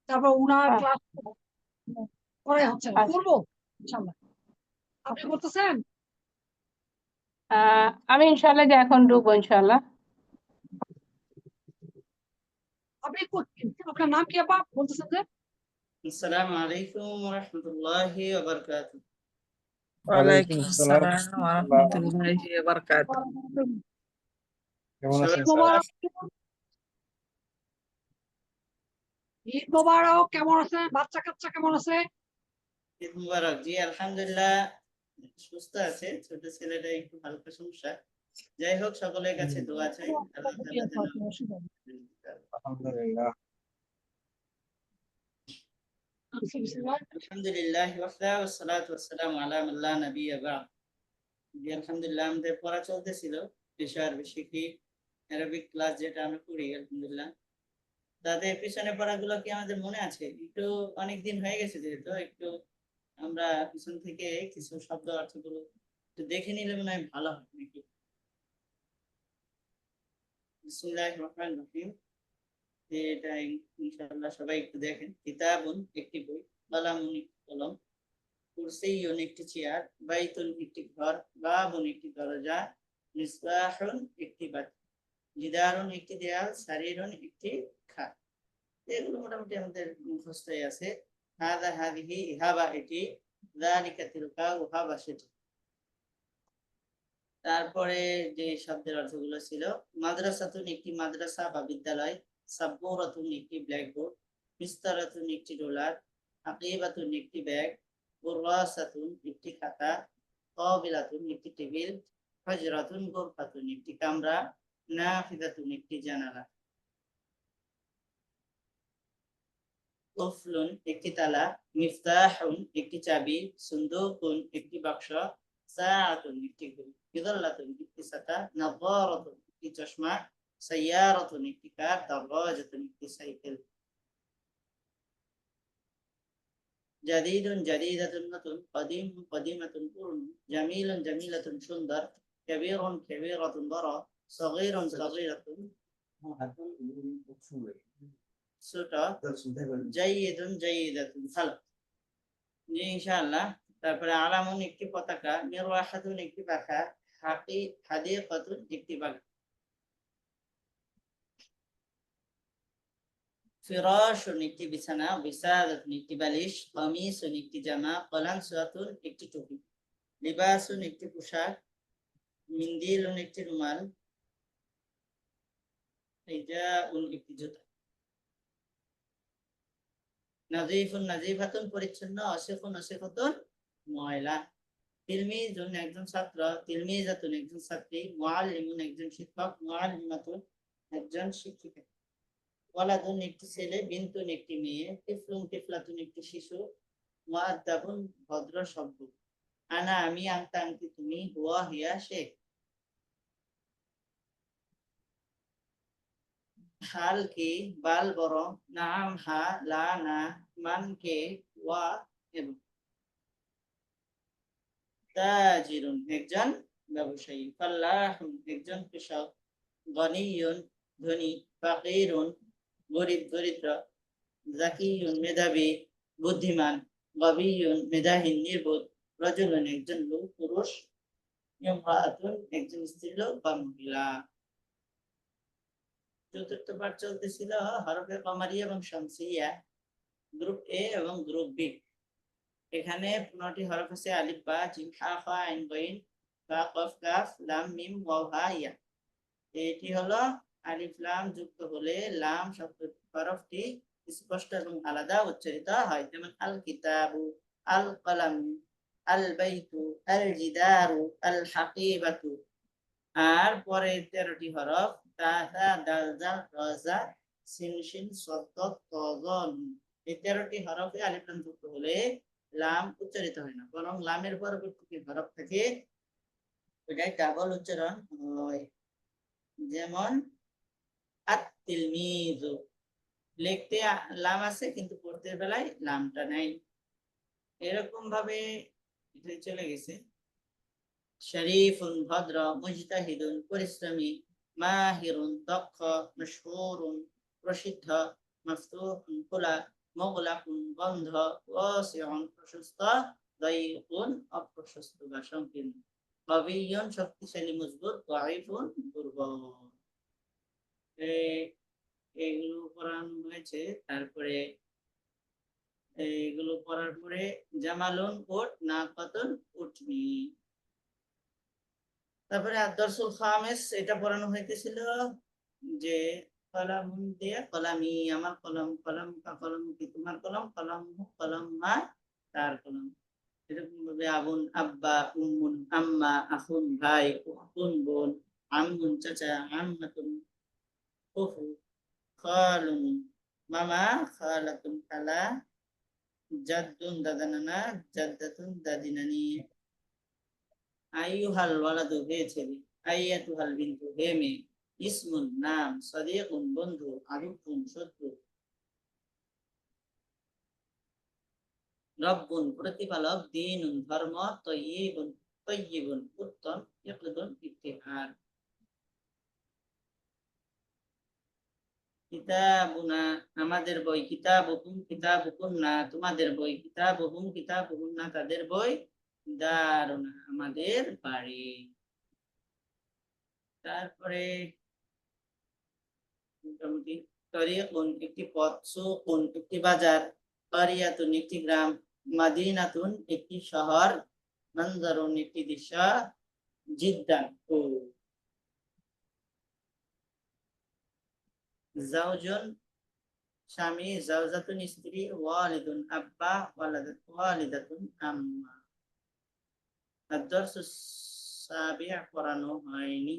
তারপর উনার আচ্ছা। ক্লাস করাই হচ্ছে না, করবো ইনশাল্লাহ। আপনি করতেছেন? আমি ইনশাল্লাহ যে এখন ঢুকবো ইনশাল্লাহ। আপনি আপনার নাম কি আপা বলতেছেন যে? আসসালামু আলাইকুম ওয়া রাহমাতুল্লাহি ওয়া বারাকাতুহু। ওয়ালাইকুম আসসালাম ওয়া রাহমাতুল্লাহি ওয়া বারাকাতুহু। কেমন আছেন ঈদ মোবারক। ঈদ মোবারক। কেমন আছেন? বাচ্চা কাচ্চা কেমন আছে? ঈদ মুবারক। জি আলহামদুলিল্লাহ সুস্থ আছে, ছোট ছেলেটা একটু হালকা সমস্যা। যাই হোক, সকলের কাছে দোয়া চাই আল্লাহ তাআলা যেন আলহামদুলিল্লাহ। আলহামদুলিল্লাহ ওয়াহদা ওয়াসসালাতু ওয়াসসালামু আলা মান লা নাবিয়্যা বা'দ। জি আলহামদুলিল্লাহ, আমাদের পড়া চলতেছিল পেশার বেশিকি অ্যারাবিক ক্লাস যেটা আমরা করি আলহামদুলিল্লাহ। তাদের পিছনে পড়াগুলো কি আমাদের মনে আছে? একটু অনেক দিন হয়ে গেছে যেহেতু, একটু আমরা পিছন থেকে কিছু শব্দ অর্থগুলো একটু দেখে নিলে মনে হয় ভালো হয় নাকি? বিসমিল্লাহির রহমানির রহিম। এটা ইনশাআল্লাহ সবাই একটু দেখেন। কিতাবুন একটি বই, কলামুন একটি কলম, কুরসিয়ুন একটি চেয়ার, বাইতুন একটি ঘর, বাবুন একটি দরজা, মিসবাহুন একটি বাতি, জিদারুন একটি দেয়াল, সারিরুন একটি খাট। এগুলো মোটামুটি আমাদের মুখস্থই আছে। হাদা হাদিহি ইহাবা এটি, যালিকা তিলকা উহাবা সেটি। তারপরে যে শব্দের অর্থগুলো ছিল, মাদ্রাসাতুন একটি মাদ্রাসা বা বিদ্যালয়, সাব্বুরাতুন একটি ব্ল্যাকবোর্ড, মিস্তারাতুন একটি রোলার, আকিবাতুন একটি ব্যাগ, কুররাসাতুন একটি খাতা, কাবিলাতুন একটি টেবিল, হুজরাতুন গুরফাতুন একটি কামরা, নাফিদাতুন একটি জানালা, কুফলুন একটি তালা, মিফতাহুন একটি চাবি, সুন্দুকুন একটি বাক্স, সাআতুন একটি ঘড়ি, কিদাল্লাতুন একটি ছাতা, নাযারাতুন একটি চশমা, সাইয়ারাতুন একটি কার, দারাজাতুন একটি সাইকেল। জাদিদুন জাদিদাতুন নতুন, কদিমুন কদিমাতুন পুরনো, জামিলুন জামিলাতুন সুন্দর, কাবীরুন কাবীরাতুন বড়, সগীরুন সগীরাতুন ছোট, জাইয়িদুন জাইয়িদাতুন ভালো। জি ইনশাআল্লাহ। তারপরে আলামুন একটি পতাকা, মিরওয়াহাতুন একটি পাখা, হাদিকাতুন একটি বাগান, ফিরাশুন একটি বিছানা, বিসাদাতুন একটি বালিশ, কামিসুন একটি জামা, কলানসুয়াতুন একটি টুপি, লিবাসুন একটি পোশাক, মিন্দিলুন একটি রুমাল, হিজাউন একটি জুতা, নাযীফুন নাযীফাতুন পরিচ্ছন্ন, আসিফুন আসিফাতুন ময়লা, তিলমিজুন একজন ছাত্র, তিলমিজাতুন একজন ছাত্রী, মুআল্লিমুন একজন শিক্ষক, মুআল্লিমাতুন একজন শিক্ষিকা, ওয়ালাদুন একটি ছেলে, বিনতুন একটি মেয়ে, তিফলুন তিফলাতুন একটি শিশু, মুআদ্দাবুন ভদ্র শব্দ, আনা আমি, আনতা আনতি তুমি, হুয়া হিয়া সে। হাল কি, বাল বড়, নাম হা, লা না, মান কে, ওয়া এবং। তাজিরুন একজন ব্যবসায়ী, ফাল্লাহুন একজন কৃষক, গনিয়ুন ধনী, ফাকিরুন গরিব দরিদ্র, যাকিয়ুন মেধাবী বুদ্ধিমান, গবিয়ুন মেধাহীন নির্বোধ, রাজুলুন একজন লোক পুরুষ, ইমরাআতুন একজন স্ত্রীলোক বা মহিলা। চতুর্থ পাঠ চলতেছিল হরফে কমারিয়া এবং শামসিয়া, গ্রুপ এ এবং গ্রুপ বি। এখানে 15টি হরফ আছে, আলিফ বা জিম হা ফা আইন গাইন বা কফ কাফ লাম মিম ওয়াও হা ইয়া। এটি হলো আলিফ লাম যুক্ত হলে লাম শব্দ হরফটি স্পষ্ট এবং আলাদা উচ্চারিত হয়, যেমন আল কিতাবু, আল কলাম, আল বাইতু, আল জিদারু, আল হাকিবাতু। আর পরে 13টি হরফ তা থা দাল জাল রা জা সিন শিন সাদ দাদ তা যা নুন। এই 13টি হরফে আলিফ লাম যুক্ত হলে লাম উচ্চারিত হয় না, বরং লামের পরবর্তী হরফ থেকে এটাই ডাবল উচ্চারণ হয়। যেমন আত-তিলমিজু, লিখতে লাম আছে কিন্তু পড়তে বেলায় লামটা নাই। এরকম ভাবে এটা চলে গেছে। শরীফুন ভদ্র, মুজতাহিদুন পরিশ্রমী, মাহিরুন দক্ষ, মশহুরুন প্রসিদ্ধ, মফতুহুন খোলা, মুগলাকুন বন্ধ, ওয়াসিউন প্রশস্ত, দায়িকুন অপ্রশস্ত বা সংকীর্ণ, কাবিয়ুন শক্তিশালী মজবুত, দাঈফুন দুর্বল। এইগুলো পড়ানো হয়েছে। তারপরে এইগুলো পড়ার পরে জামালুন উট, নাকাতুন উটনি। তারপরে আদ-দারসুল খামিস, এটা পড়ানো হইতেছিল যে কলামুন দিয়ে কলামি, আমার কলম, কলম কা কলম কি তোমার কলম, কলম কলম মা তার কলম। এরকম ভাবে আবুন আব্বা, উম্মুন আম্মা, আখুন ভাই, উখতুন বোন, আম্মুন চাচা, আম্মাতুন ফুফু, খালুন মামা, খালাতুন খালা, জাদ্দুন দাদা নানা, জাদ্দাতুন দাদি নানি। আইয়ুহাল ওয়ালাদু হে ছেলে, আইয়াতুহাল বিনতু হে মেয়ে, ইসমুন নাম, সাদিকুন বন্ধু, আদুকুন শত্রু, রব্বুন প্রতিপালক, দীনুন ধর্ম, তয়্যিবুন তয়্যিবুন উত্তম, ইকদুন ইফতিখার। কিতাবুনা আমাদের বই, কিতাবুকুম কিতাবুকুন না তোমাদের বই, কিতাবুহুম কিতাবুহুন না তাদের বই, দারুনা আমাদের বাড়ি। তারপরে মোটামুটি তরিকুন একটি পথ, সুকুন একটি বাজার, কারিয়াতুন একটি গ্রাম, মাদিনাতুন একটি শহর, মানজারুন একটি দৃশ্য, জিদ্দান ও। জাওজুন স্বামী, জাওজাতুন স্ত্রী, ওয়ালিদুন আব্বা, ওয়ালিদাতুন আম্মা। আদ-দারসুস সাবি'আ পড়ানো হয়নি।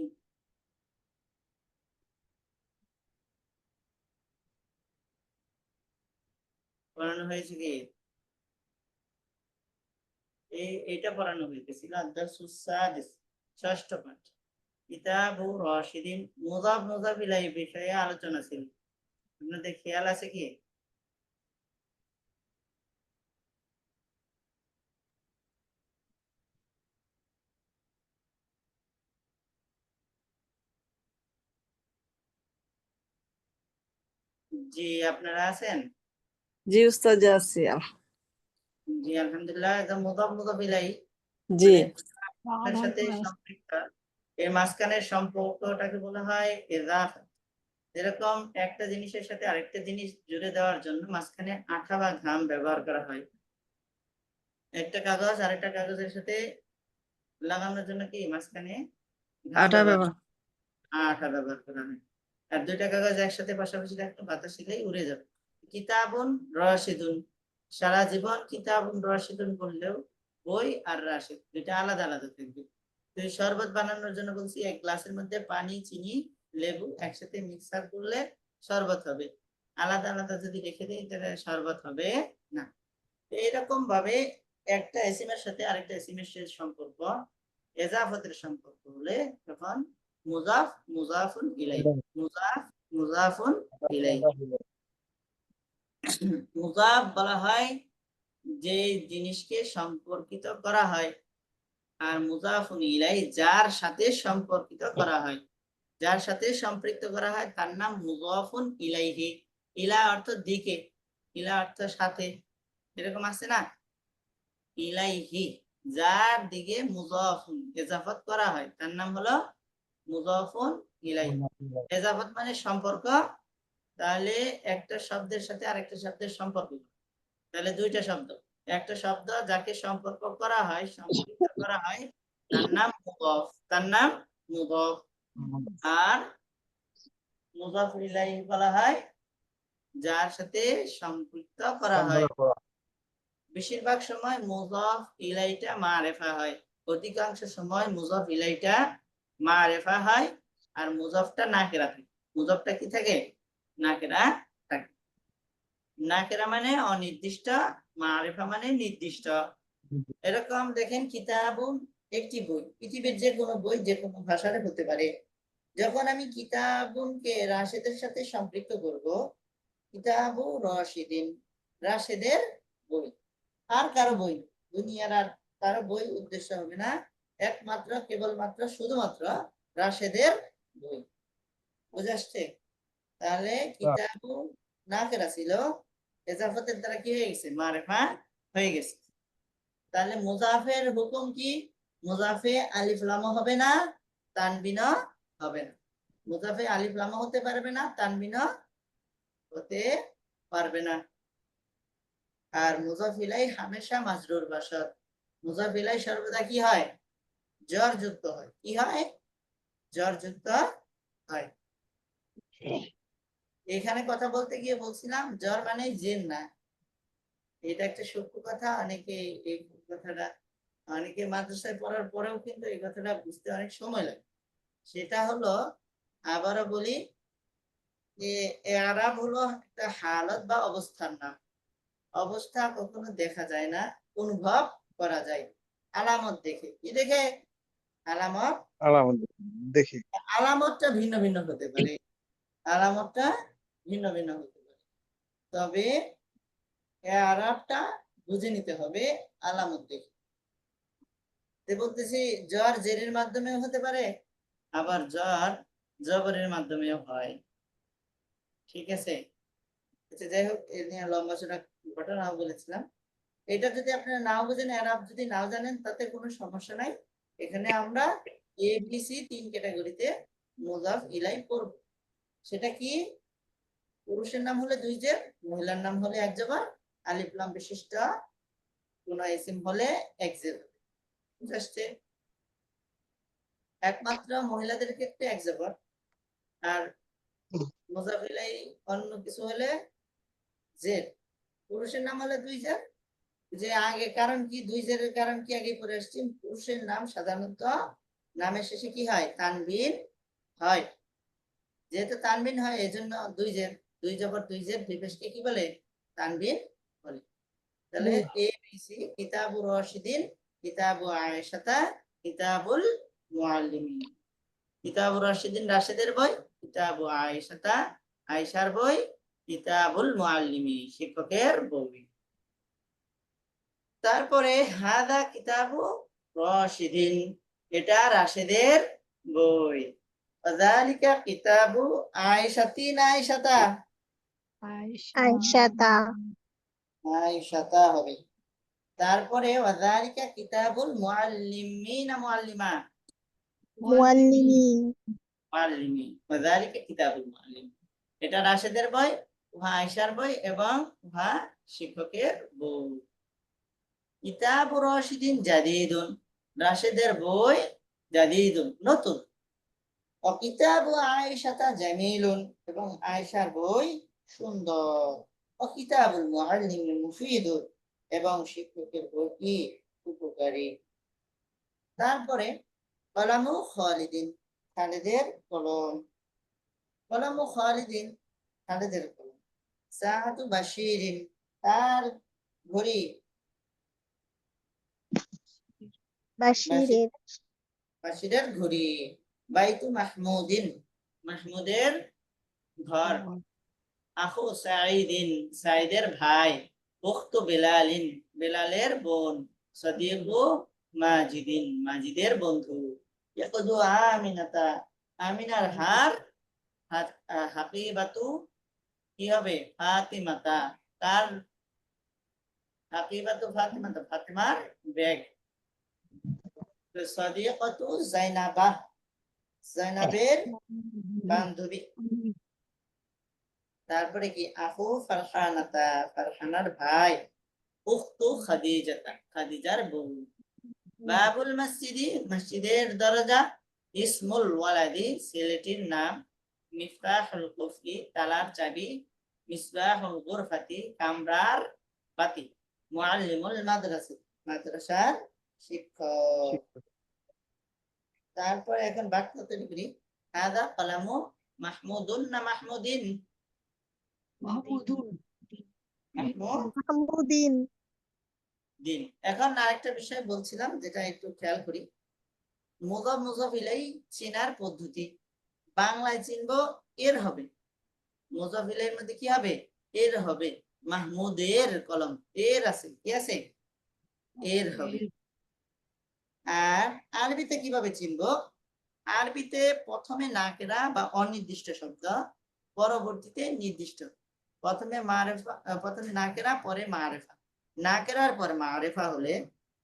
পড়ানো হয়েছে কি? এইটা পড়ানো হইতেছিল আদ-দারসুস সাদিস, ষষ্ঠ পাঠ। কিতাবু রাশিদিন, মুযাফ মুযাফ ইলাইহি বিষয়ে আলোচনা ছিল। আপনাদের খেয়াল আছে কি? জি, আপনারা আছেন? জি উস্তাদ আছি। জি আলহামদুলিল্লাহ। এটা মুযাফ মুযাফ ইলাইহি জি মানে এর সাথে সম্পৃক্ত, এর মাঝখানের সম্পর্কটাকে বলা হয় ইযাফা। যেরকম একটা জিনিসের সাথে আরেকটা জিনিস জুড়ে দেওয়ার জন্য মাঝখানে আঠা বা ঘাম ব্যবহার করা হয়। একটা কাগজ আরেকটা কাগজের সাথে লাগানোর জন্য কি মাঝখানে ঘাম আটা ব্যবহার। আঠা ব্যবহার করা হয়। আর দুইটা কাগজ একসাথে পাশাপাশি রাখলে বাতাস দিলেই উড়ে যাবে। কিতাবুন রাশিদুন, সারা জীবন কিতাবুন রাশিদুন বললেও বই আর রাশিদ দুইটা আলাদা আলাদা থাকবে। তো এই শরবত বানানোর জন্য বলছি এক গ্লাসের মধ্যে পানি, চিনি, লেবু একসাথে মিক্সার করলে শরবত হবে। আলাদা আলাদা যদি রেখে দিই তাহলে শরবত হবে না। এইরকম ভাবে একটা এসিমের সাথে আরেকটা এসিমের সম্পর্ক এজাফতের সম্পর্ক হলে তখন মুজাফ মুজাফুন ইলাইহি, মুজাফ মুজাফুন ইলাইহি। মুজাফ বলা হয় যে জিনিসকে সম্পর্কিত করা হয়, আর মুজাফুন ইলাইহি যার সাথে সম্পর্কিত করা হয়, যার সাথে সম্পৃক্ত করা হয় তার নাম মুজাফুন ইলাইহি। ইলা অর্থ দিকে, ইলা অর্থ সাথে, এরকম আছে না? ইলাইহি যার দিকে মুজাফুন ইজাফত করা হয় তার নাম হলো মুজাফুন ইলাইহি। ইজাফত মানে সম্পর্ক। তাহলে একটা শব্দের সাথে আরেকটা শব্দের সম্পর্ক, তাহলে দুইটা শব্দ, একটা শব্দ যাকে সম্পর্ক করা হয়, সম্পৃক্ত করা হয় তার নাম মুজাফ, তার নাম মুজাফ। আর মুজাফ ইলাইহি বলা হয় যার সাথে সম্পৃক্ত করা হয়। বেশিরভাগ সময় মুজাফ ইলাইহিটা মারিফা হয়, অধিকাংশ সময় মুজাফ ইলাইহিটা মারিফা হয়, আর মুজাফটা নাকিরা থাকে। মুজাফটা কি থাকে? নাকিরা থাকে। নাকিরা মানে অনির্দিষ্ট, মারিফা মানে নির্দিষ্ট। এরকম দেখেন কিতাবুন একটি বই, পৃথিবীর যে কোনো বই যে কোনো ভাষার হতে পারে। যখন আমি কিতাবুনকে রাশেদের সাথে সম্পৃক্ত করব, কিতাবু রাশিদিন রাশেদের বই, আর কারো বই, দুনিয়ার আর কারো বই উদ্দেশ্য হবে না, একমাত্র কেবলমাত্র শুধুমাত্র রাশেদের বই। বুঝে আসছে? তাহলে কিতাবু নাকেরা ছিল, এজাফতের দ্বারা কি হয়ে গেছে, মারিফা হয়ে গেছে। তাহলে মুজাফের হুকুম কি, মুজাফে আলিফ লাম হবে না, তানবিন হবে না। মুজাফে আলিফ লাম হতে পারবে না, তানবিন হতে পারবে না। আর মুজাফ ইলাই হামেশা মাজরুর বাসাত, মুজাফ ইলাই সর্বদা কি হয়, জ্বর যুক্ত হয়। কি হয়, জ্বর যুক্ত হয়। এখানে কথা বলতে গিয়ে বলছিলাম জ্বর মানে জেন না, এটা একটা সূক্ষ্ম কথা। অনেকে এই কথাটা, অনেকে মাদ্রাসায় পড়ার পরেও কিন্তু এই কথাটা বুঝতে অনেক সময় লাগে। সেটা হলো, আবারও বলি, যে এরাব হলো একটা হালত বা অবস্থার নাম। অবস্থা কখনো দেখা যায় না, অনুভব করা যায় আলামত দেখে। কি দেখে, আলামত। আলামত দেখি। আলামতটা ভিন্ন ভিন্ন হতে পারে, আলামতটা ভিন্ন ভিন্ন হতে পারে, তবে এরাবটা বুঝে নিতে হবে আলামত দেখে। বলতেছি জ্বর জেরের মাধ্যমেও হতে পারে, আবার জ্বর জবরের মাধ্যমেও হয়। ঠিক আছে, আচ্ছা যাই হোক, এ নিয়ে লম্বা চড়া ঘটনাও বলেছিলাম। এটা যদি আপনারা নাও বুঝেন, এরাব যদি নাও জানেন, তাতে কোনো সমস্যা নাই। এখানে আমরা ABC 3 ক্যাটাগরিতে মুজাফ ইলাই পড়ব। সেটা কি, পুরুষের নাম হলে 2 জের, মহিলার নাম হলে 1 জবর, আলিফ লাম বিশিষ্ট কোন ইসিম হলে 1 জের। বুঝে আসছে? একমাত্র মহিলাদের ক্ষেত্রে 1 জবর, আর মুজাফ ইলাই অন্য কিছু হলে জের। পুরুষের নাম হলে 2 জের। যে আগে কারণ কি, 2 জেরের কারণ কি আগে পড়ে আসছি। পুরুষের নাম সাধারণত নামের শেষে কি হয়, তানবিন হয়। যেহেতু তানবিন হয়, এজন্য 2 জের, 2 জবর 2 জের, 2 পেশকে কি বলে, তানবিন বলে। তাহলে ABC, কিতাবুর রাশিদিন, কিতাবু আয়েশাতা, কিতাবুল মুআল্লিমিন। কিতাবুর রাশিদিন রাশেদের বই, কিতাবু আয়েশাতা আয়েশার বই, কিতাবুল মুআল্লিমিন শিক্ষকের বই। তারপরে হাদা কিতাবু রাশিদিন, এটা রাশেদের বই। ফাযালিকা কিতাবু আয়েশাতিন আয়েশাতা, আয়েশাতা। আয়েশাতা হবে। তারপরে ওয়াযালিকা কিতাবুল মুআল্লিমিনা মুআল্লিমা, মুআল্লিমিন। মুআল্লিমিন। ওয়াযালিকা কিতাবুল মুআল্লিমিন, এটা রাশেদের বই, উহা আয়েশার বই এবং উহা শিক্ষকের বই। কিতাবু রাশিদিন জাদীদুন, রাশেদের বই জাদীদুন নতুন। ও কিতাবু আয়েশাতা জামিলুন, এবং আয়েশার বই সুন্দর। ও কিতাবুল মুআল্লিমিন মুফীদুন, এবং শিক্ষকের বই কি উপকারী। তারপরে কলামু খালিদিন, খালিদের কলম। কলামু খালিদিন, খালিদের কলম। সাআতু বাশিরিন, তার ঘড়ি। বাশিরের। বাশিরের ঘড়ি। বাইতু মাহমুদিন, মাহমুদের ঘর। আখু সাঈদিন, সাঈদের ভাই। উখতু বেলালিন, বেলালের বোন। সাদিকু মাজিদিন, মাজিদের বন্ধু। ইয়াকুদু আমিনাতা, আমিনার হার। হাকিবাতু কি হবে, ফাতিমাতা, তার হাকিবাতু ফাতিমাতা, ফাতিমার ব্যাগ। সাদিকাতু জাইনাবা, জাইনাবের বান্ধবী। তারপরে কি, আখু ফারহানাতা, ফারহানার ভাই। উখতু খাদিজাতা, খাদিজার বউ। বাবুল মসজিদি, মসজিদের দরজা। ইসমুল ওয়ালাদি, ছেলেটির নাম। মিফতাহুল কুফরি, তালার চাবি। মিসবাহুল গুরফাতি, কামরার বাতি। মুআল্লিমুল মাদ্রাসা, মাদ্রাসার শিক্ষক। তারপরে এখন বাক্য তৈরি করি। হাদা কলামু মাহমুদুন না মাহমুদিন, মাহমুদুন। মাহমুদিন। এখন আরেকটা বিষয় বলছিলাম, যেটা একটু খেয়াল করি। মুজাফ মুজাফ ইলাই চেনার পদ্ধতি। বাংলায় চিনবো এর হবে, মুজাফ ইলাইয়ের মধ্যে কি হবে, এর হবে। মাহমুদের কলম, এর আছে, কি আছে, এর হবে। আর আরবিতে কিভাবে চিনবো, আরবিতে প্রথমে নাকেরা বা অনির্দিষ্ট শব্দ, পরবর্তীতে নির্দিষ্ট। প্রথমে মারিফা, প্রথমে নাকেরা পরে মারিফা। নাকেরার পর মারিফা হলে,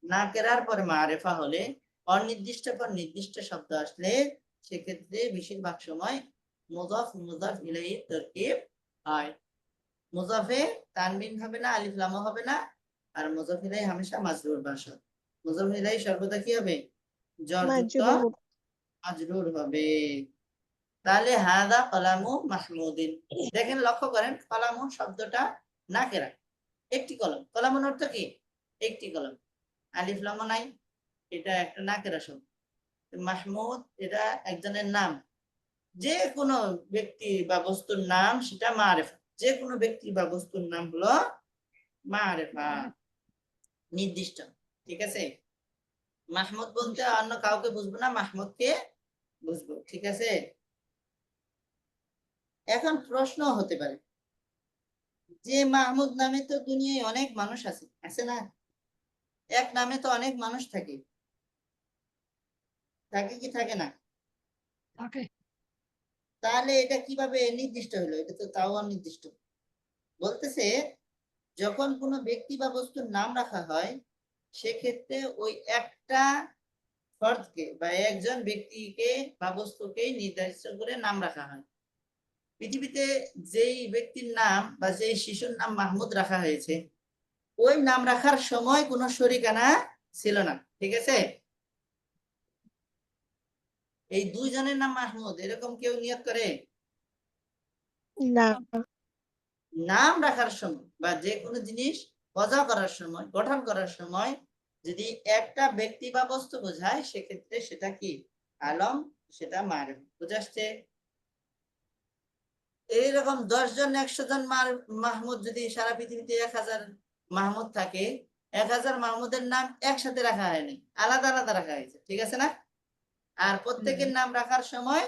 নাকেরার পর মারিফা হলে, অনির্দিষ্ট পর নির্দিষ্ট শব্দ আসলে সেক্ষেত্রে বেশিরভাগ সময় মুজাফ মুজাফ ইলাইহি তারকিব হয়। মুজাফে তানবিন হবে না, আলিফ লামও হবে না, আর মুজাফ ইলাইহি হামেশা মাজরুর ভাষা। মুজাফ ইলাইহি সর্বদা কি হবে? জরযুক্ত মাজরুর হবে। তাহলে হাদা কলামু মাহমুদিন। দেখেন, লক্ষ্য করেন, কলামু শব্দটা নাকেরা, একটি কলম। কলামুর অর্থ কি? একটি কলম, আলিফ লামও নাই, এটা একটা নাকেরা শব্দ। মাহমুদ এটা একজনের নাম, যে কোনো ব্যক্তি বা বস্তুর নাম, সেটা মারেফা। যে কোনো ব্যক্তি বা বস্তুর নাম হলো মারেফা, নির্দিষ্ট। ঠিক আছে? মাহমুদ বলতে অন্য কাউকে বুঝবো না, মাহমুদকে বুঝবো। ঠিক আছে? এখন প্রশ্ন হতে পারে যে মাহমুদ নামে তো দুনিয়ায় অনেক মানুষ আছে, আছে না? এক নামে তো অনেক মানুষ থাকে, থাকে কি থাকে না? থাকে। তাহলে এটা কিভাবে নির্দিষ্ট হলো? এটা তো তাও অনির্দিষ্ট। বলতেছে, যখন কোনো ব্যক্তি বা বস্তুর নাম রাখা হয়, সেক্ষেত্রে ওই একটা ফর্দকে বা একজন ব্যক্তিকে বা বস্তুকে নির্দিষ্ট করে নাম রাখা হয়। পৃথিবীতে যেই ব্যক্তির নাম বা যেই শিশুর নাম মাহমুদ রাখা হয়েছে, ওই নাম রাখার সময় কোনো শরিকানা ছিল না। ঠিক আছে? এই দুইজনের নাম মাহমুদ, এরকম কেউ নিয়ত করে? না। নাম রাখার সময় বা যে কোনো জিনিস বজা করার সময়, গঠন করার সময় যদি একটা ব্যক্তি বা বস্তু বোঝায়, সেক্ষেত্রে সেটা কি? আলম, সেটা মারফা। বুঝাচ্ছে? এইরকম 10 জন 100 জন মাহমুদ যদি সারা পৃথিবীতে 1000 মাহমুদ থাকে, 1000 মাহমুদের নাম একসাথে রাখা হয়নি, আলাদা আলাদা রাখা হয়েছে। ঠিক আছে না? আর প্রত্যেকের নাম রাখার সময়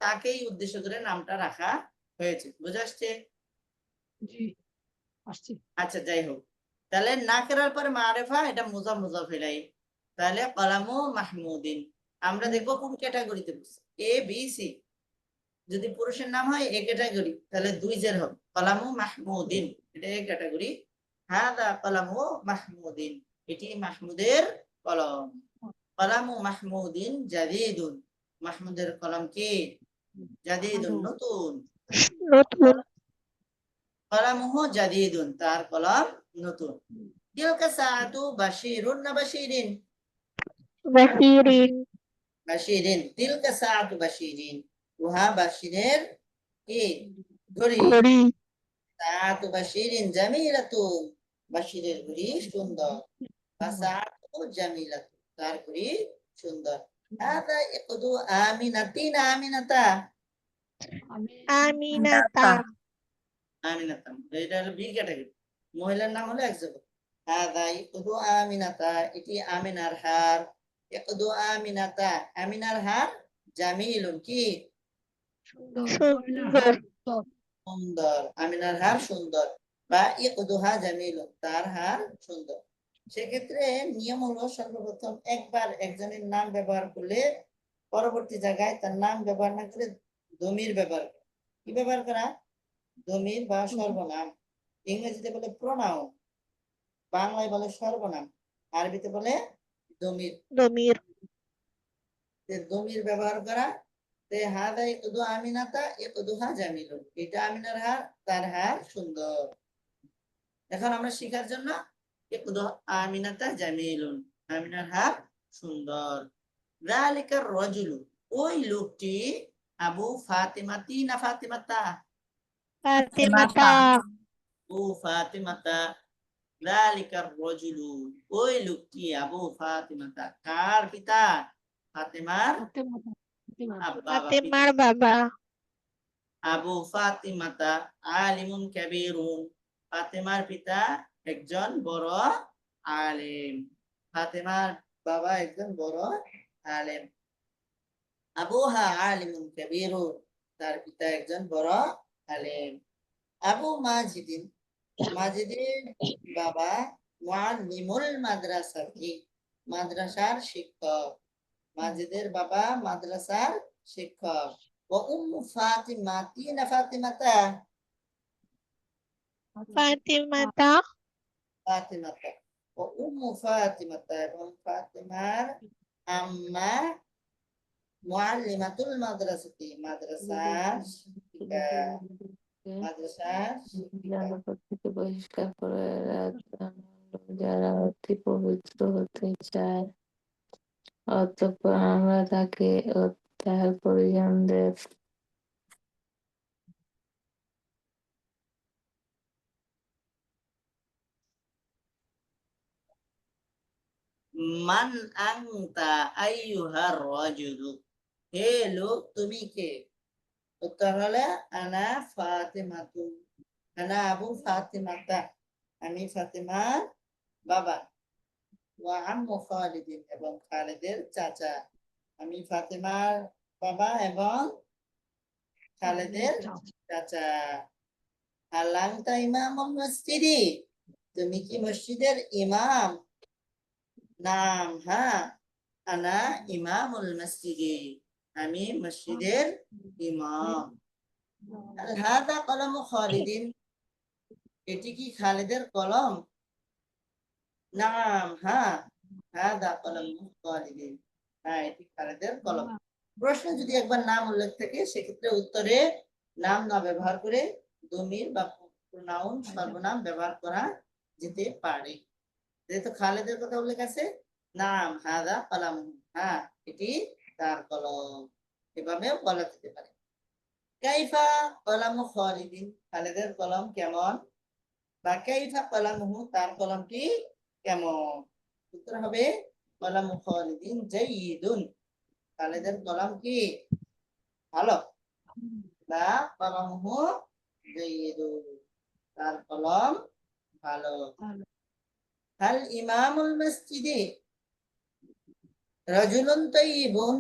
তাকেই উদ্দেশ্য করে নামটা রাখা হয়েছে। বুঝাচ্ছে? জি, আসছি। আচ্ছা, যাই হোক, তাহলে নাকেরার পরে মারেফা, এটা মুজাফ মুজাফ ইলাইহি। তাহলে কলামু মাহমুদিন আমরা দেখবো কোন ক্যাটাগরিতে পড়ছে, এ বি সি। যদি পুরুষের নাম হয় এ ক্যাটাগরি, তাহলে 2 জের হবে, কলামু মাহমুদিন, এটা এ ক্যাটাগরি। হাদা কলামু মাহমুদিন, এটি মাহমুদের কলম। কলামু মাহমুদিন জাদিদুন, মাহমুদের কলম কি? জাদিদুন, নতুন। নতুন। কলামুহু জাদিদুন, তার কলম নতুন। তিলকা সাআতু বাশিরুন না বাশিরিন? বাহিরিন। বাশিরিন। তিলকা সাআতু বাশিরিন, উহা বাশিরের কি? ঘড়ি। ঘড়ি। সাআতু বাশিরিন জামিলাতুন, বাশিরের ঘড়ি সুন্দর। বা সাআতু জামিলাতুন, তার ঘড়ি সুন্দর। হাদা ইকদু আমিনাতিন আমিনাতা? আমিনাতা। আমিনাতা, এটা হলো বি ক্যাটাগরি। মহিলার নাম হলো এক জবর। হাদা ইকদু আমিনাতা, এটি আমিনার হার। ইকদু আমিনাতা, আমিনার হার জামিলুন, কি? সুন্দর। সুন্দর। সুন্দর, আমিনার হার সুন্দর। বা ইকদুহা জামিলুন, তার হার সুন্দর। সেক্ষেত্রে নিয়ম হলো, সর্বপ্রথম একবার একজনের নাম ব্যবহার করলে পরবর্তী জায়গায় তার নাম ব্যবহার না করে দমির ব্যবহার করা। কি ব্যবহার করা? দমির বা সর্বনাম। ইংরেজিতে বলে প্রোনাউন, বাংলায় বলে সর্বনাম, আরবিতে বলে দমির। দমির। দমির ব্যবহার করা। তে হাদা ইকদু আমিনাতা ইকদুহা জামিলুন, এটা আমিনার হার, তার হার সুন্দর। এখন আমরা শেখার জন্য ইকদু আমিনাতা জামিলুন, আমিনার হার সুন্দর। যালিকার রাজুলু, ওই লোকটি। আবু ফাতিমাতি না ফাতিমাতা? ফাতিমাতা। আবু ফাতিমাতা। যালিকার রাজুলু, ওই লোকটি। আবু ফাতিমাতা, কার পিতা? ফাতেমার আব্বা বা পিতা। ফাতেমার বাবা। আবু ফাতিমাতা আলিমুন কাবীরুন, ফাতেমার পিতা একজন বড় আলেম। ফাতেমার বাবা একজন বড় আলেম। আবুহা আলিমুন কাবীরুন, তার পিতা একজন বড় আলেম। আবু মাজিদিন, মাজিদের বাবা মুআল্লিমুল মাদ্রাসাতি, মাদ্রাসার শিক্ষক। মাজিদের বাবা মাদ্রাসার শিক্ষক। ওয়া উম্মু ফাতিমাতি না ফাতিমাতা? ফাতিমাতা ফাতিমাতা ও উম্মু ফাতিমাতা এবং ফাতিমার আম্মা মুআল্লিমাতুল মাদ্রাসাতি মাদ্রাসার শিক্ষিকা মাদ্রাসার শিক্ষিকা থেকে বহিষ্কার করে যারা অতি পবিত্র হতে চায় অতঃপর আমরা তাকে ও তার পরিজনদের মান আনতা আইয়ুহার রাজুলু হে লোক তুমি কে উত্তর হলো আনা ফাতিমাতু আনা আবু ফাতিমাতা আমি ফাতিমার বাবা ওয়া আম্মু খালিদিন এবং খালিদের চাচা আমি ফাতিমার বাবা এবং খালিদের চাচা আল্লাংতা ইমামুল মসজিদি তুমি কি মসজিদের ইমাম নাম হ্যাঁ আনা ইমামুল মসজিদি আমি মসজিদের ইমাম আল হাদা কলমু খালিদিন এটি কি খালিদের কলম নাম হ্যাঁ হাদা কলমু খালিদিন হ্যাঁ এটি খালিদের কলম প্রশ্নে যদি একবার নাম উল্লেখ থাকে সেক্ষেত্রে উত্তরে নাম না ব্যবহার করে দমির বা প্রোনাউন সর্বনাম ব্যবহার করা যেতে পারে যেহেতু খালেদের কথা উল্লেখ আছে নাম হাদা কলম হ্যাঁ এটি তার কলম এভাবেও বলা যেতে পারে কাইফা কলামু খালিদিন খালেদের কলম কেমন বা কাইফা কলামুহু তার কলমটি কেমন উত্তর হবে কলামু খালিদিন জাইয়িদুন খালেদের কলম কি ভালো বা কলামুহু জাইয়িদুন তার কলম ভালো হাল ইমামুল মসজিদে রাজুলুন তাইয়িবুন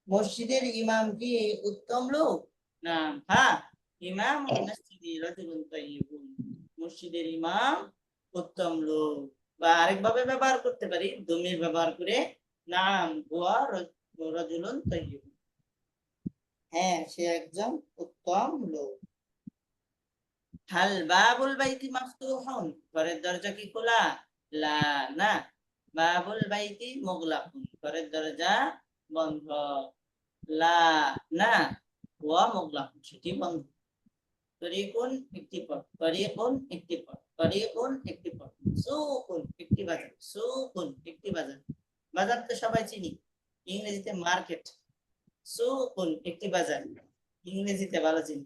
মসজিদের ইমাম কি উত্তম লোক না হ্যাঁ ইমামুল মসজিদে রাজুলুন তাইয়িবুন মসজিদের ইমাম উত্তম লোক বা আরেকভাবে ব্যবহার করতে পারি দমির ব্যবহার করে নাম হুয়া রাজুলুন তাইয়িবুন হ্যাঁ সে একজন উত্তম লোক হাল বাবুল বাইতি মাফতুহুন ঘরের দরজা কি খোলা লা না বাবুল বাইতি মুগলাকুন ঘরের দরজা বন্ধ লা না ওয়া মুগলাকুন সেটি বন্ধ তরিকুন একটি পথ তরিকুন একটি পথ তরিকুন একটি পথ সুকুন একটি বাজার সুকুন একটি বাজার বাজার তো সবাই চিনি ইংরেজিতে মার্কেট সুকুন একটি বাজার ইংরেজিতে ভালো চিনি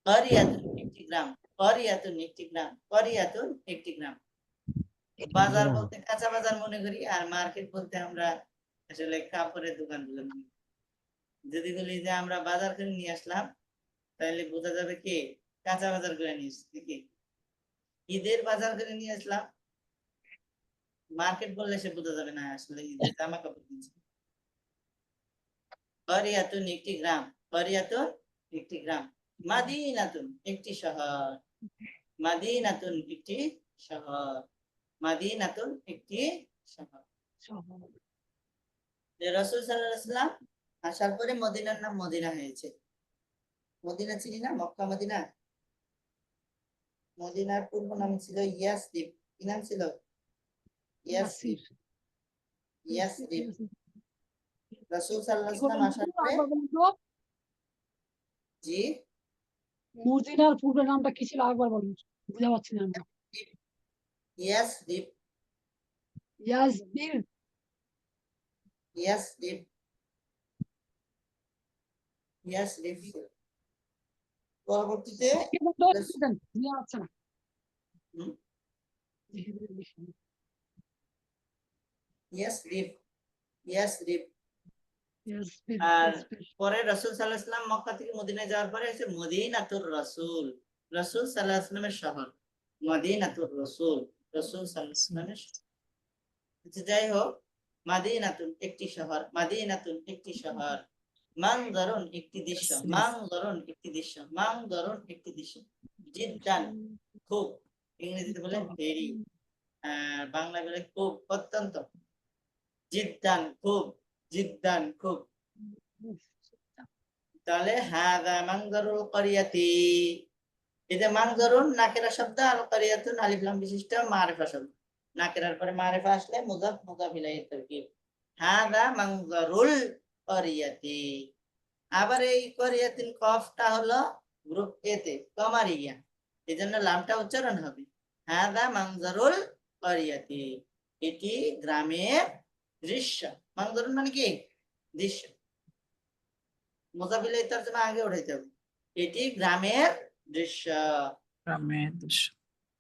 করিয়াতুন একটি গ্রাম করিয়াতুন একটি গ্রাম করিয়াতুন একটি গ্রাম বাজার বলতে কাঁচা বাজার মনে করি আর মার্কেট বলতে আমরা আসলে কাপড়ের দোকান বলে মনে করি। যদি বলি যে আমরা বাজার করে নিয়ে আসলাম তাহলে বোঝা যাবে কি কাঁচা বাজার করে নিয়ে এসছি কি ঈদের বাজার করে নিয়ে আসলাম মার্কেট বললে সে বোঝা যাবে না আসলে ঈদের জামা কাপড় কিনছি করিয়াতুন একটি গ্রাম করিয়াতুন একটি গ্রাম মাদিনাতুন একটি শহর মাদিনাতুন একটি শহর মাদিনাতুন একটি শহর রাসূল সাল্লাল্লাহু আলাইহি ওয়াসাল্লাম আসার পরে মদিনার নাম মদিনা হয়েছে মদিনা চিনি না মক্কা মদিনা মদিনার পূর্ব নাম ছিল ইয়াসরিব কি নাম ছিল ইয়াসরিব ইয়াসরিব রাসূল সাল্লাল্লাহু আলাইহি ওয়াসাল্লাম আসার পরে জি মদিনার পূর্বের নামটা কি ছিল আরেকবার বলুন বুঝতে পারছি না আমরা ইয়াসরিব ইয়াজদির ইয়াসরিব ইয়াসরিব পরবর্তীতে কি বলতে হচ্ছেন বুঝতে পারছি না হুম, ইয়াসরিব ইয়াসরিব আর পরে রাসূল সাল্লাল্লাহু আলাইহি ওয়াসাল্লাম মক্কা থেকে মদিনায় যাওয়ার পরে হচ্ছে মদিনাতুর রাসূল রাসূল সাল্লাল্লাহু আলাইহি ওয়াসাল্লামের শহর মদিনাতুর রাসূল রাসূল সাল্লাল্লাহু আলাইহি ওয়াসাল্লামের শহর। আচ্ছা, যাই হোক মাদিনাতুন একটি শহর মাদিনাতুন একটি শহর মানজারুন একটি দৃশ্য মানজারুন একটি দৃশ্য মানজারুন একটি দৃশ্য জিদ্দান খুব ইংরেজিতে বলে ভেরি আর বাংলা বলে খুব অত্যন্ত জিদ্দান খুব জিদ্দান খুব তাহলে হাদা মানজারুল করিয়াতি এই যে মানজরুন নাকেরা শব্দ, আল কারিয়াতুন আলিফ লাম বিশিষ্ট মারিফা শব্দ। নাকেরার পরে মারিফা আসলে মুজাফ মুজাফ ইলাইহি তারকিব। হাদা মানজরুল কারিয়াতি। আবার এই কারিয়াতিন কফটা হলো গ্রুপ এ তে কমারিয়া, এজন্য লামটা উচ্চারণ হবে হাদা মানজরুল কারিয়াতি। এটি গ্রামের দৃশ্য। মানজরুন মানে কি? দৃশ্য। মুজাফ ইলাইহি তরজমা আগে উঠাইতে হবে। এটি গ্রামের দৃশ্য।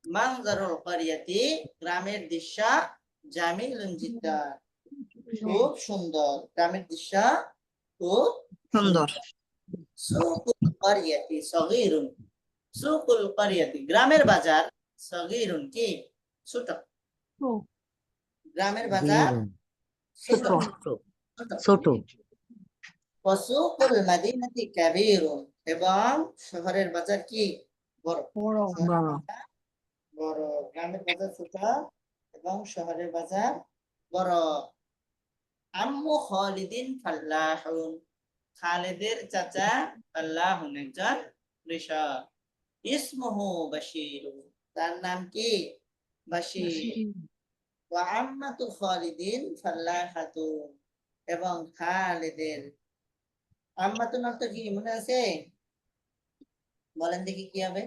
মানজারুল কারিয়াতি, গ্রামের দৃশ্য, জামিলুন জিদ্দান, খুব সুন্দর। গ্রামের দৃশ্য খুব সুন্দর। সুকুল কারিয়াতি সগীরুন। সুকুল কারিয়াতি, গ্রামের বাজার, সগীরুন কি? ছোট। গ্রামের বাজার ছোট। ছোট। ওয়াসুকুল মাদিনাতি কাবীরুন, এবং শহরের বাজার কি? বড়। বড়। বড়। বড়। গ্রামের বাজার ছোট এবং শহরের বাজার বড়। আম্মু খালিদিন ফাল্লাহুন, খালিদের চাচা ফাল্লাহুন একজন কৃষক। ইসমুহু বাশীর, তার নাম কি? বাশীর। ওয়া আম্মাতু খালিদিন ফাল্লাহাতুন, এবং খালিদের আম্মাতুন অর্থ কি মনে আছে? বলেন দেখি কি হবে?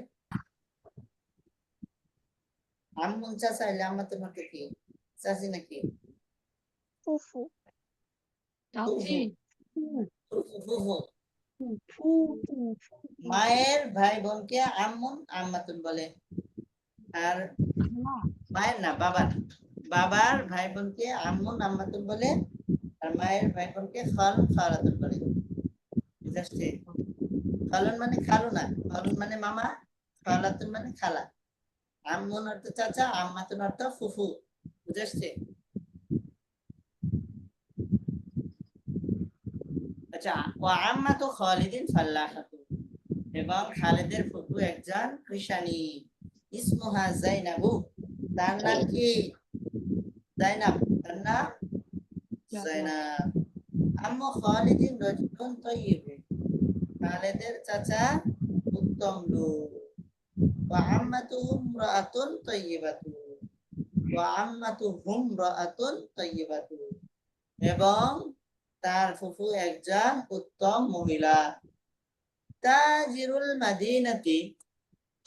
আম্মুন চাচা এলে আম্মাতুন অর্থ কি? চাচি নাকি? ফুফু চাচি। ফুফু, ফুফু। ফু মায়ের ভাই বোনকে আম্মুন আম্মাতুন বলে। আর মায়ের না, বাবার। বাবার ভাই বোনকে আম্মুন আম্মাতুন বলে, আর মায়ের ভাই বোনকে খালুন খালাতুন বলে। বুঝাচ্ছে? খালুন মানে খালু না, খালুন মানে মামা, খালাতুন মানে খালা। আম্মুন অর্থ চাচা, আম্মাতুন অর্থ ফুফু। বুঝাচ্ছে? আচ্ছা, ওয়া আম্মাতু খালিদিন ফাল্লাহাতু, এবং খালিদের ফুফু একজন কৃষানী। ইসমুহা জাইনাবু, তার নাম কি? জাইনাব। তার নাম জাইনাব। আম্মু খালিদিন রাজুলুন তাইয়্যিব, খালিদের চাচা উত্তম লোক। ওয়া আম্মাতুহু ইমরাআতুন তাইয়্যিবাতু, ওয়া আম্মাতুহুম ইমরাআতুন তাইয়্যিবাতু, এবং তার ফুফু একজন উত্তম মহিলা। তাজিরুল মাদিনাতি,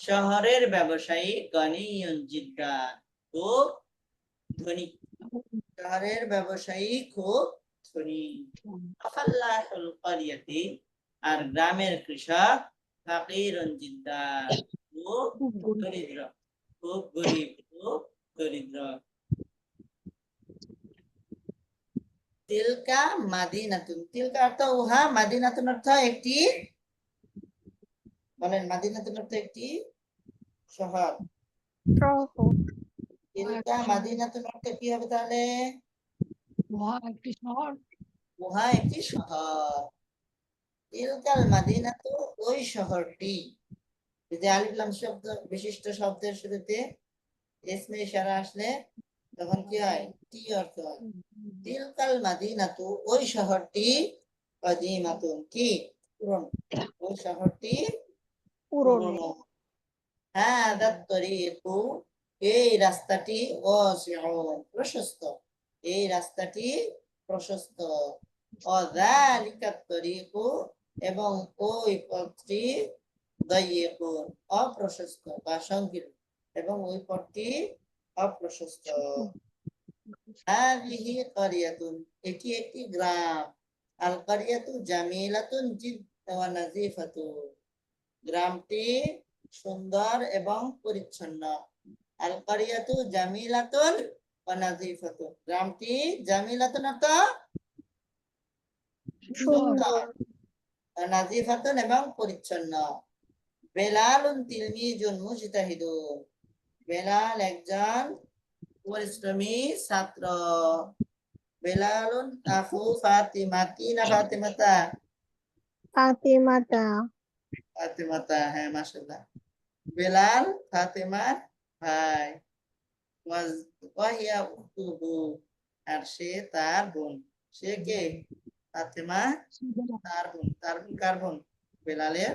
শহরের ব্যবসায়ী, গনিয়ুন জিদ্দান, খুব ধনী। শহরের ব্যবসায়ী খুব ধনী। ফাল্লাহুল কারিয়াতি, আর গ্রামের কৃষক, ফাকিরুন জিদ্দান, খুব দরিদ্র, খুব গরিব, খুব দরিদ্র। তিলকা মাদিনাতুন, তিলকা অর্থ উহা, মাদিনাতুন অর্থ একটি। বলেন, মাদিনাতুন অর্থ একটি শহর। শহর তিলকা মাদিনাতুন অর্থ কি হবে তাহলে? একটি শহর। উহা একটি শহর। তিলকাল মাদিনাতু, ওই শহরটি। যদি আলিফ লাম শব্দ বিশিষ্ট শব্দের শুরুতে ইসমে ইশারা আসলে তখন কি হয়? টি অর্থ হয়। তিলকাল মাদিনাতু, ওই শহরটি, কাদিমাতুন কি? পুরনো। ওই শহরটি পুরনো পুরনো। হাদাত তরিকু, এই রাস্তাটি, ওয়াসিউন, প্রশস্ত। এই রাস্তাটি প্রশস্ত। ওয়াযালিকাত তরিকু, এবং ওই পথটি, দায়্যিকুন, অপ্রশস্ত বা সংকীর্ণ, এবং ওই পথটি অপ্রশস্ত। হাযিহি কারিয়াতুন, এটি একটি গ্রাম। আল কারিয়াতু জামিলাতুন জিদ্দান ওয়া নাযিফাতুন, গ্রামটি সুন্দর এবং পরিচ্ছন্ন। আল কারিয়াতু জামিলাতুন ওয়া নাযিফাতুন, গ্রামটি জামিলাতুন অর্থ সুন্দর, নাযিফাতুন এবং পরিচ্ছন্ন। বেলালুন তিলমিজুন মুজতাহিদুন, বেলাল একজন পরিশ্রমী ছাত্র। বেলালুন আখু ফাতিমাতি না ফাতিমাতা? ফাতিমাতা ফাতিমাতা, হ্যাঁ মাশাআল্লাহ। বেলাল ফাতিমার ভাই। ওয়াহিয়া উখতুহু, আর সে তার বোন। সে কে? ফাতিমা তার বোন। তার বোন কার বোন? বেলালের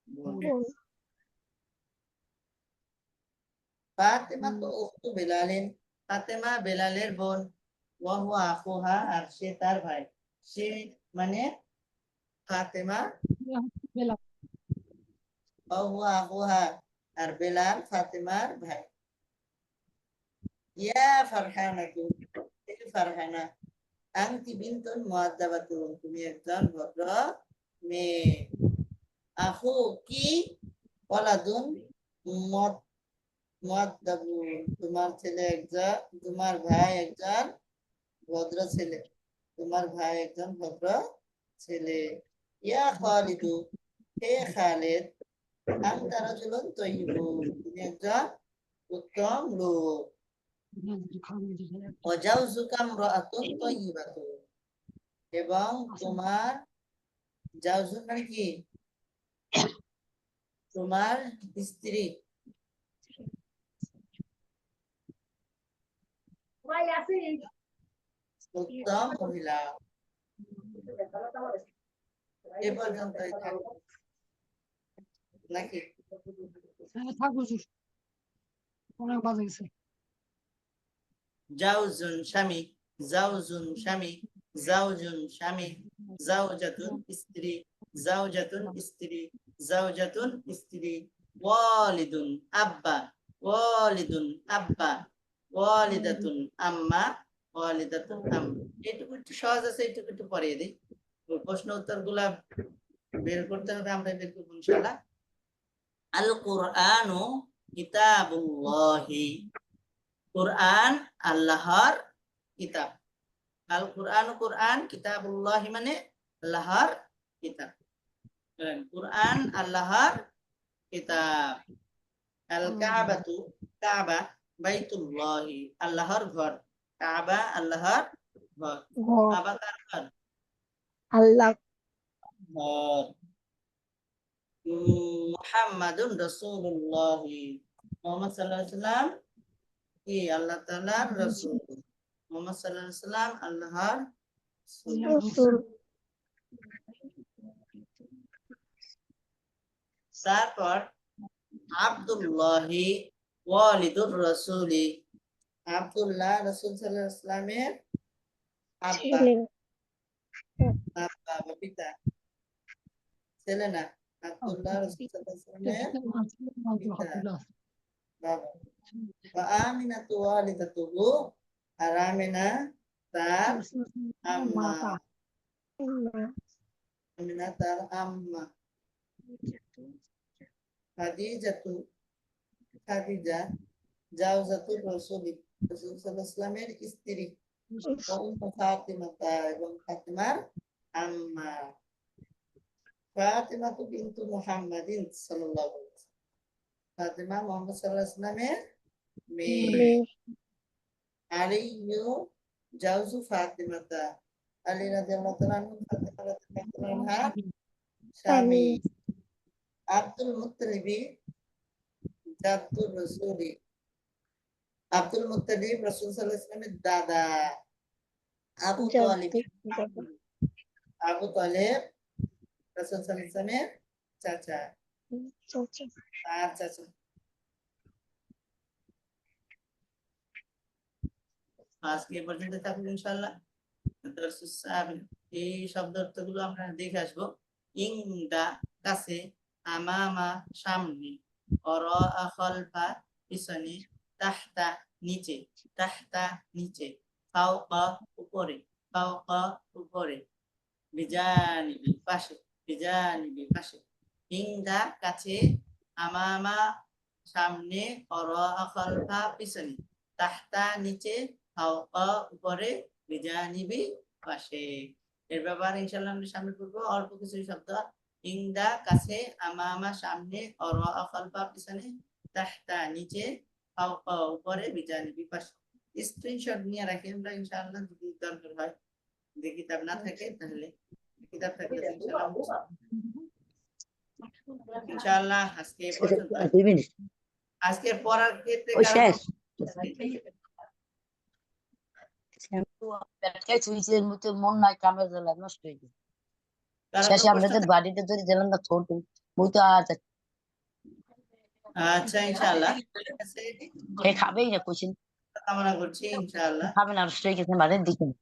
বোন। ফাতেমা তো উখতু বেলালিন, ফাতেমা বেলালের বোন, ওয়া হুয়া আখুহা, আর সে তার ভাই। সে মানে ফাতেমা, বেলা ওয়া হুয়া আখুহা, আর বেলাল ফাতেমার ভাই। ইয়া ফারহানাতু, হে ফারহানা, আনতি বিনতুন মুআদ্দাবাতুন, তুমি একজন ভদ্র মেয়ে। আখু কি ওয়ালাদুন মুআদ্দাবুন, তোমার ছেলে একজন, তোমার ভাই একজন ভদ্র ছেলে, তোমার ভাই একজন ভদ্র ছেলে। ইয়া খালিদু, হে খালিদ, আনতা রাজুলুন তাইয়্যিবুন, তুমি একজন উত্তম লোক। ওয়া জাওজুকা ইমরাআতুন তাইয়্যিবাতুন, এবং তোমার জাওজুন মানে কি, তোমার স্ত্রী উত্তম মহিলা। এ পর্যন্তই থাকবে নাকি? থাক হুজুর, অনেক বাজে গেছে। জাউজুন স্বামী, জাউজুন স্বামী, জাউজুন স্বামী, জাউজাতুন স্ত্রী, জাউজাতুন স্ত্রী, জাউজাতুন স্ত্রী। ওয়ালিদুন আব্বা, ওয়ালিদুন আব্বা, ওয়ালিদাতুন আম্মা, ওয়ালিদাতুন আম্মা। এটুকু একটু সহজ আছে, এটুকু একটু পড়িয়ে দিই। ওই প্রশ্ন উত্তর গুলা বের করতে হবে, আমরা বের করবো ইনশাআল্লাহ। আল কুরআনু কিতাবুল্লাহি, কুরআন আল্লাহর কিতাব। আল কুরআন, কুরআন, কিতাবুল্লাহি মানে আল্লাহর কিতাব। কুরআন আল্লাহর কিতাব। আল কাবাতু, কাবা, বাইতুল্লাহি, আল্লাহর ঘর। কাবা আল্লাহর ঘর। ঘর কাবা কার ঘর? আল্লাহ ঘর। মুহাম্মাদুন রাসূলুল্লাহি, মুহাম্মদ সাল্লাল্লাহু আলাইহি ওয়াসাল্লাম কি আল্লাহ তাআলার রাসূল। মুহাম্মদ সাল্লাল্লাহু আলাইহি ওয়াসাল্লাম আল্লাহর রাসূল। রাসূল তারপর আব্দুল্লাহি ওয়ালিদুর রাসূলি, আব্দুল্লাহ রাসূল সাল্লাল্লাহু আলাইহি ওয়াসাল্লামের আব্বা, ছেলে আব্বা বা পিতা, ছেলে না। আব্দুল্লাহ রাসূল সাল্লাল্লাহু আলাইহি ওয়াসাল্লামের পিতা, বাবা। ওয়া আমিনাতু ওয়ালিদাতুহু, আর আমিনা তার আম্মা, মাতা আমিনা তার আম্মা। খাদিজাতু, খাদিজা জাওজাতুর রাসূল, রাসূল সাল্লাল্লাহু আলাইহি ওয়াসাল্লামের স্ত্রী। উম্মু ফাতিমাতা, এবং ফাতিমার আম্মা। ফাতিমাতু বিনতু মুহাম্মাদিন সাল্লাল্লাহু আলাইহি ওয়াসাল্লাম, ফাতিমা মুহাম্মদ সাল্লাল্লাহু আলাইহি ওয়াসাল্লামের মেয়ে। মেয়ে আলিয়্যু জাওজু ফাতিমাতা, আলী রাদিয়াল্লাহু তাআলা আনহু ফাতিমা রাদিয়াল্লাহু তাআলা আনহার স্বামী। আব্দুল মুত্তালিবি জাদ্দুর রাসূলি, আব্দুল মুত্তালিব রাসূল সাল্লাল্লাহু আলাইহি ওয়াসাল্লামের দাদা। আবু তালিব, আবু তালেব রাসূল সাল্লাল্লাহু আলাইহি ওয়াসাল্লামের চাচা, তার চাচা। আজকে এ পর্যন্ত থাকবো ইনশাআল্লাহ। দারসুস সাবিন, এই শব্দ অর্থগুলো আমরা দেখে আসবো। ইনদা কাছে, আমামা সামনে, অরা খালফা পিছনে, তাহতা নিচে, তাহতা নিচে, ফাওকা উপরে, ফাওকা উপরে, বিজানিবি পাশে, বিজানিবি পাশে। ইনদা কাছে, আমামা সামনে, অরা খালফা পিছনে, তাহতা নিচে, ফাওকা উপরে, বিজানিবি পাশে। এর ব্যাপারে ইনশাআল্লাহ আমরা সামনে পড়বো অল্প কিছু শব্দ। ইনদা কাছে, আমামা সামনে, অরা খালফা পিছনে, তাহতা নিচে, ফাওকা উপরে, বিজানিবি পাশে। স্ক্রিনশট নিয়ে রাখি আমরা ইনশাআল্লাহ, যদি দরকার হয়। যদি কিতাব না থাকে তাহলে, কিতাব থাকলে ইনশাআল্লাহ ইনশাআল্লাহ আজকে এই পর্যন্ত। 2 মিনিট আজকে পড়ার ক্ষেত্রে ওই কারো শেষ। সুইচের মতো মন নাই, কামে জ্বালা নষ্ট হয়ে গেছে। কারো শেষে কোনো আপনাদের প্রশ্ন বাড়িতে যদি দিলাম না ছোট বই তো আজ আচ্ছা ইনশাআল্লাহ ঠিক আছে। হে খাবেই না কইছেন কামনা করছি ইনশাআল্লাহ খাবেন আর স্ট্রে গেছেন বাড়ির দিকে